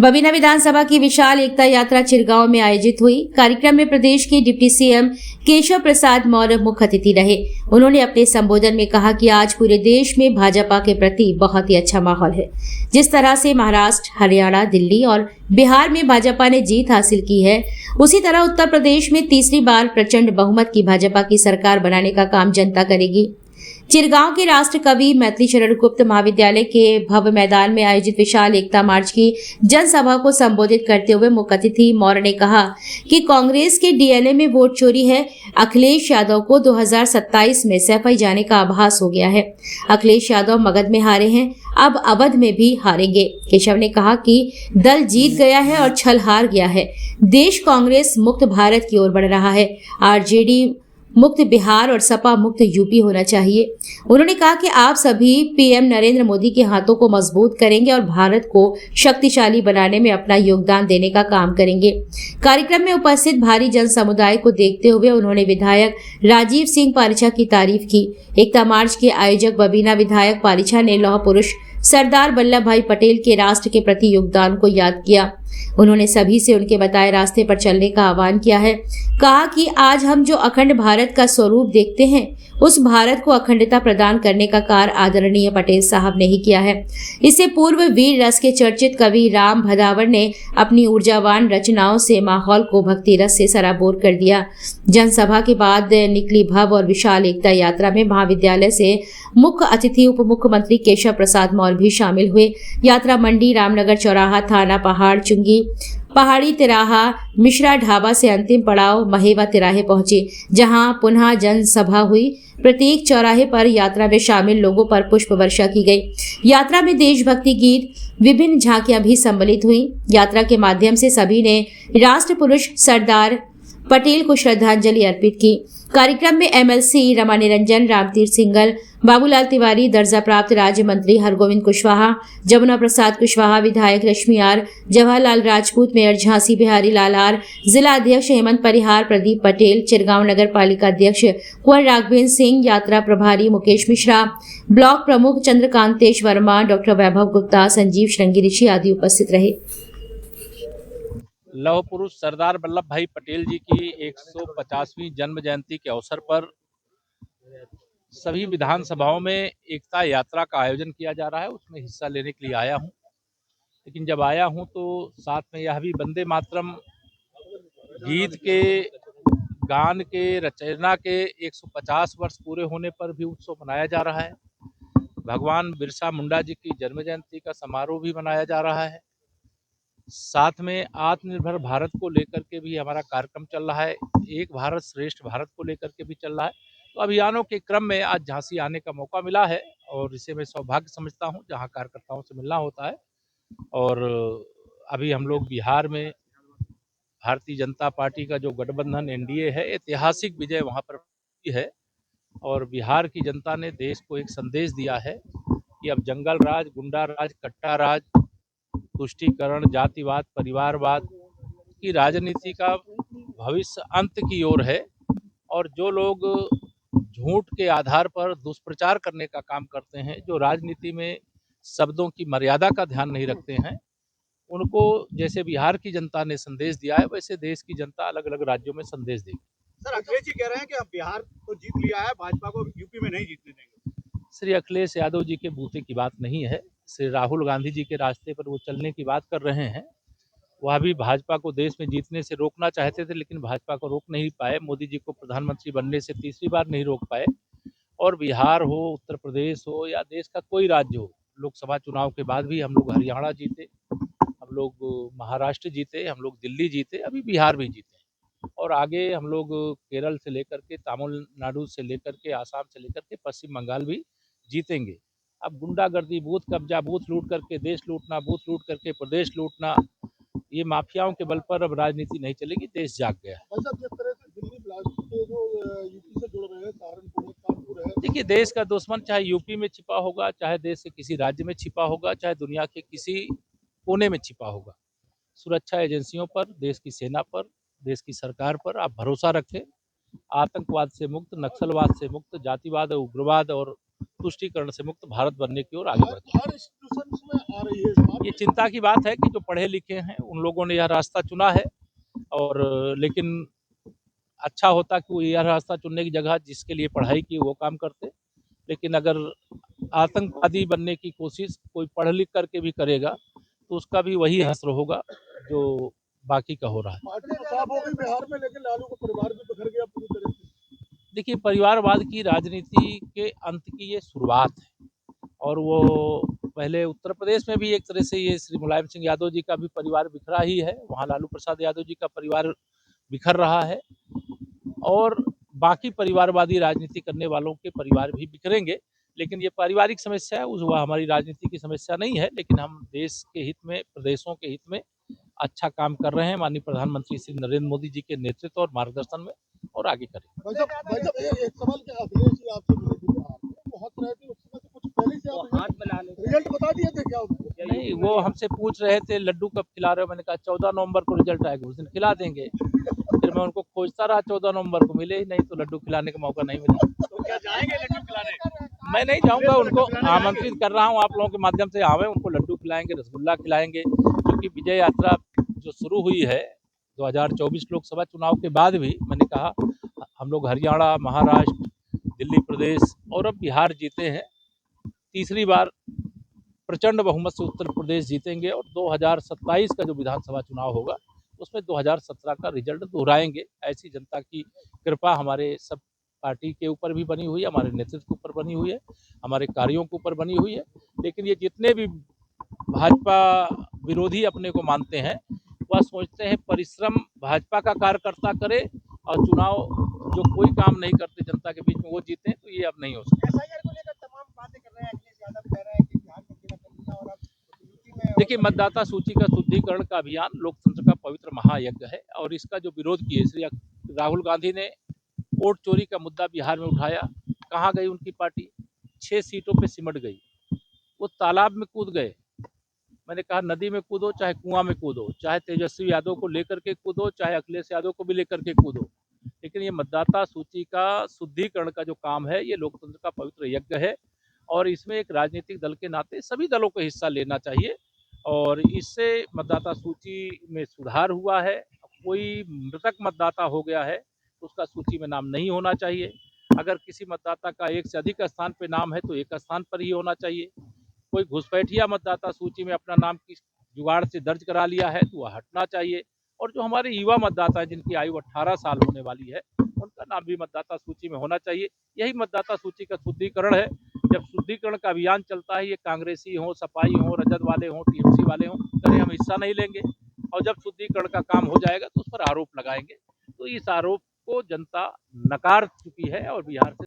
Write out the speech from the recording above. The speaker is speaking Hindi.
बबीना विधानसभा की विशाल एकता यात्रा चिरगांव में आयोजित हुई। कार्यक्रम में प्रदेश के डिप्टी सीएम केशव प्रसाद मौर्य मुख्य अतिथि रहे। उन्होंने अपने संबोधन में कहा कि आज पूरे देश में भाजपा के प्रति बहुत ही अच्छा माहौल है। जिस तरह से महाराष्ट्र, हरियाणा, दिल्ली और बिहार में भाजपा ने जीत हासिल की है, उसी तरह उत्तर प्रदेश में तीसरी बार प्रचंड बहुमत की भाजपा की सरकार बनाने का काम जनता करेगी। चिरगांव के राष्ट्र कवि मैथिली शरण गुप्त महाविद्यालय के भव्य मैदान में आयोजित विशाल एकता मार्च की जनसभा को संबोधित करते हुए मुख्य अतिथि मौर्य ने कहा कि कांग्रेस के डीएनए में वोट चोरी है। अखिलेश यादव को 2027 में सफाई जाने का आभास हो गया है। अखिलेश यादव मगध में हारे हैं, अब अवध में भी हारेंगे। केशव ने कहा कि दल जीत गया है और छल हार गया है। देश कांग्रेस मुक्त भारत की ओर बढ़ रहा है। आरजेडी मुक्त बिहार और सपा मुक्त यूपी होना चाहिए। उन्होंने कहा कि आप सभी पीएम नरेंद्र मोदी के हाथों को मजबूत करेंगे और भारत को शक्तिशाली बनाने में अपना योगदान देने का काम करेंगे। कार्यक्रम में उपस्थित भारी जन समुदाय को देखते हुए उन्होंने विधायक राजीव सिंह पारिछा की तारीफ की। एकता मार्च के आयोजक बबीना विधायक पारिछा ने लौह पुरुष सरदार वल्लभ भाई पटेल के राष्ट्र के प्रति योगदान को याद किया। उन्होंने सभी से उनके बताए रास्ते पर चलने का आह्वान किया है। कहा कि आज हम जो अखंड भारत का स्वरूप देखते हैं, उस भारत को अखंडता प्रदान करने का कार्य आदरणीय पटेल साहब ने ही किया है। इससे पूर्व वीर रस के चर्चित कवि राम भदावर ने अपनी ऊर्जावान रचनाओं से माहौल को भक्ति रस से सराबोर कर दिया। जनसभा के बाद निकली भव्य और विशाल एकता यात्रा में महाविद्यालय से मुख्य अतिथि उप मुख्यमंत्री केशव प्रसाद मौर्य भी शामिल हुए। यात्रा मंडी, रामनगर चौराहा, थाना पहाड़, चुंगी पहाड़ी तिराहा, मिश्रा ढाबा से अंतिम पड़ाव महेवा तिराहे पहुंची, जहां पुनः जनसभा हुई। प्रत्येक चौराहे पर यात्रा में शामिल लोगों पर पुष्प वर्षा की गई। यात्रा में देशभक्ति गीत, विभिन्न झांकियां भी सम्मिलित हुई। यात्रा के माध्यम से सभी ने राष्ट्र पुरुष सरदार पटेल को श्रद्धांजलि अर्पित की। कार्यक्रम में एमएलसी रमा निरंजन, रामतीर्थ सिंगल, बाबूलाल तिवारी, दर्जा प्राप्त राज्य मंत्री हरगोविंद कुशवाहा, जमुना प्रसाद कुशवाहा, विधायक रश्मि आर, जवाहरलाल राजपूत, मेयर झांसी बिहारी लाल आर, जिला अध्यक्ष हेमंत परिहार, प्रदीप पटेल, चिरगांव नगर पालिका अध्यक्ष कुंवर राघवेंद्र सिंह, यात्रा प्रभारी मुकेश मिश्रा, ब्लॉक प्रमुख चंद्रकांतेश वर्मा, डॉक्टर वैभव गुप्ता, संजीव श्रृंगी ऋषि आदि उपस्थित रहे। लौह पुरुष सरदार वल्लभ भाई पटेल जी की 150वीं जन्म जयंती के अवसर पर सभी विधानसभाओं में एकता यात्रा का आयोजन किया जा रहा है। उसमें हिस्सा लेने के लिए आया हूं, लेकिन जब आया हूं तो साथ में यह भी वंदे मातरम गीत के गान के रचना के 150 वर्ष पूरे होने पर भी उत्सव मनाया जा रहा है। भगवान बिरसा मुंडा जी की जन्म जयंती का समारोह भी मनाया जा रहा है। साथ में आत्मनिर्भर भारत को लेकर के भी हमारा कार्यक्रम चल रहा है। एक भारत श्रेष्ठ भारत को लेकर के भी चल रहा है। तो अभियानों के क्रम में आज झांसी आने का मौका मिला है और इसे मैं सौभाग्य समझता हूं, जहां कार्यकर्ताओं से मिलना होता है। और अभी हम लोग बिहार में भारतीय जनता पार्टी का जो गठबंधन एनडीए है, ऐतिहासिक विजय वहां पर है और बिहार की जनता ने देश को एक संदेश दिया है कि अब जंगल राज, गुंडा राज, कट्टा राज, तुष्टीकरण, जातिवाद, परिवारवाद की राजनीति का भविष्य अंत की ओर है। और जो लोग झूठ के आधार पर दुष्प्रचार करने का काम करते हैं, जो राजनीति में शब्दों की मर्यादा का ध्यान नहीं रखते हैं, उनको जैसे बिहार की जनता ने संदेश दिया है, वैसे देश की जनता अलग अलग राज्यों में संदेश देगी। सर, अखिलेश जी कह रहे हैं कि अब बिहार तो जीत लिया है, भाजपा को यूपी में नहीं जीतने देंगे। श्री अखिलेश यादव जी के बूते की बात नहीं है। श्री राहुल गांधी जी के रास्ते पर वो चलने की बात कर रहे हैं। वह भी भाजपा को देश में जीतने से रोकना चाहते थे, लेकिन भाजपा को रोक नहीं पाए। मोदी जी को प्रधानमंत्री बनने से तीसरी बार नहीं रोक पाए। और बिहार हो, उत्तर प्रदेश हो या देश का कोई राज्य हो, लोकसभा चुनाव के बाद भी हम लोग हरियाणा जीते, हम लोग महाराष्ट्र जीते, हम लोग दिल्ली जीते, अभी बिहार भी जीते और आगे हम लोग केरल से लेकर के, तमिलनाडु से लेकर के, आसाम से लेकर के पश्चिम बंगाल भी जीतेंगे। अब गुंडागर्दी, बूथ कब्जा, बूथ लूट करके देश लूटना, बूथ लूट करके प्रदेश लूटना, ये माफियाओं के बल पर अब राजनीति नहीं चलेगी। देश जाग गया है। जिस तरह से दिल्ली ब्लास्ट के जो यूपी से जुड़ रहे हैं, सहारनपुर, कानपुर है। देखिए, देश का दुश्मन चाहे यूपी में छिपा होगा, चाहे देश के किसी राज्य में छिपा होगा, चाहे दुनिया के किसी कोने में छिपा होगा, सुरक्षा एजेंसियों पर, देश की सेना पर, देश की सरकार पर आप भरोसा रखें। आतंकवाद से मुक्त, नक्सलवाद से मुक्त, जातिवाद, उग्रवाद और तुष्टीकरण से मुक्त भारत बनने की ओर आगे बढ़ते हैं। प्रदर्शन में आ रही है इस बार। ये चिंता की बात है कि जो पढ़े लिखे हैं उन लोगों ने यह रास्ता चुना है, और लेकिन अच्छा होता कि वो यह रास्ता चुनने की जगह जिसके लिए पढ़ाई की वो काम करते। लेकिन अगर आतंकवादी बनने की कोशिश कोई पढ़ लिख करके भी करेगा तो उसका भी वही हश्र होगा जो बाकी का हो रहा है। पार्टी तो साफ हो गई बिहार में, लेकिन लालू का परिवार भी बिखर गया पूरी तरह से। देखिए, परिवारवाद की राजनीति के अंत की ये शुरुआत है, और वो पहले उत्तर प्रदेश में भी एक तरह से ये श्री मुलायम सिंह यादव जी का भी परिवार बिखरा ही है, वहाँ लालू प्रसाद यादव जी का परिवार बिखर रहा है, और बाकी परिवारवादी राजनीति करने वालों के परिवार भी बिखरेंगे। लेकिन ये पारिवारिक समस्या है, वह हमारी राजनीति की समस्या नहीं है, लेकिन हम देश के हित में, प्रदेशों के हित में अच्छा काम कर रहे हैं माननीय प्रधानमंत्री श्री नरेंद्र मोदी जी के नेतृत्व और मार्गदर्शन में, और आगे करेंगे। भाई साहब, एक सवाल के अखिलेश जी आपसे मिले थे बिहार में, बहुत रहे थे उस समय से, कुछ पहले से आप रिजल्ट बता दिए थे क्या उनको? नहीं, वो हमसे पूछ रहे थे लड्डू कब खिला रहे हो, मैंने कहा 14 नवंबर को रिजल्ट आएगा, उस दिन खिला देंगे। फिर मैं उनको खोजता रहा, 14 नवंबर को मिले ही नहीं, तो लड्डू खिलाने का मौका नहीं मिला। तो क्या जाएंगे लड्डू खिलाने? मैं नहीं जाऊंगा, उनको आमंत्रित कर रहा हूं आप लोगों के माध्यम से, आवे, उनको लड्डू खिलाएंगे, रसगुल्ला खिलाएंगे, क्योंकि विजय यात्रा जो शुरू हुई है 2024 लोकसभा चुनाव के बाद भी, मैंने कहा हम लोग हरियाणा, महाराष्ट्र, दिल्ली प्रदेश और अब बिहार जीते हैं, तीसरी बार प्रचंड बहुमत से उत्तर प्रदेश जीतेंगे, और 2027 का जो विधानसभा चुनाव होगा उसमें 2017 का रिजल्ट दोहराएंगे। ऐसी जनता की कृपा हमारे सब पार्टी के ऊपर भी बनी हुई है, हमारे नेतृत्व के ऊपर बनी हुई है, हमारे कार्यों के ऊपर बनी हुई है। लेकिन ये जितने भी भाजपा विरोधी अपने को मानते हैं, वह सोचते हैं परिश्रम भाजपा का कार्यकर्ता करे और चुनाव जो कोई काम नहीं करते जनता के बीच में वो जीते, तो ये अब नहीं हो सकता। एसआईआर को लेकर तमाम बातें कर रहे हैं, अखिलेश यादव कह रहे हैं कि बिहार में खेला कर लिया, और अब यूपी में। देखिए, मतदाता सूची का शुद्धिकरण का अभियान लोकतंत्र का पवित्र महायज्ञ है, और इसका जो विरोध किए श्री राहुल गांधी ने वोट चोरी का मुद्दा बिहार में उठाया, कहाँ गई उनकी पार्टी? 6 सीटों पे सिमट गई, वो तालाब में कूद गए। मैंने कहा नदी में कूदो चाहे कुआं में कूदो, चाहे तेजस्वी यादव को लेकर के कूदो, चाहे अखिलेश यादव को भी लेकर के कूदो, लेकिन ये मतदाता सूची का शुद्धिकरण का जो काम है ये लोकतंत्र का पवित्र यज्ञ है, और इसमें एक राजनीतिक दल के नाते सभी दलों को हिस्सा लेना चाहिए, और इससे मतदाता सूची में सुधार हुआ है। कोई मृतक मतदाता हो गया है उसका सूची में नाम नहीं होना चाहिए। अगर किसी मतदाता का एक से अधिक स्थान पर नाम है तो एक स्थान पर ही होना चाहिए। कोई घुसपैठिया मतदाता सूची में अपना नाम किस जुगाड़ से दर्ज करा लिया है तो वह हटना चाहिए, और जो हमारे युवा मतदाता हैं जिनकी आयु 18 साल होने वाली है उनका नाम भी मतदाता सूची में होना चाहिए। यही मतदाता सूची का शुद्धिकरण है। जब शुद्धिकरण का अभियान चलता है, ये कांग्रेसी हो, सपाई हो, रजत वाले हो, टीएमसी वाले हो, कहीं हम हिस्सा नहीं लेंगे, और जब शुद्धिकरण का काम हो जाएगा तो उस पर आरोप लगाएंगे। तो इस आरोप को जनता नकार चुकी है और बिहार से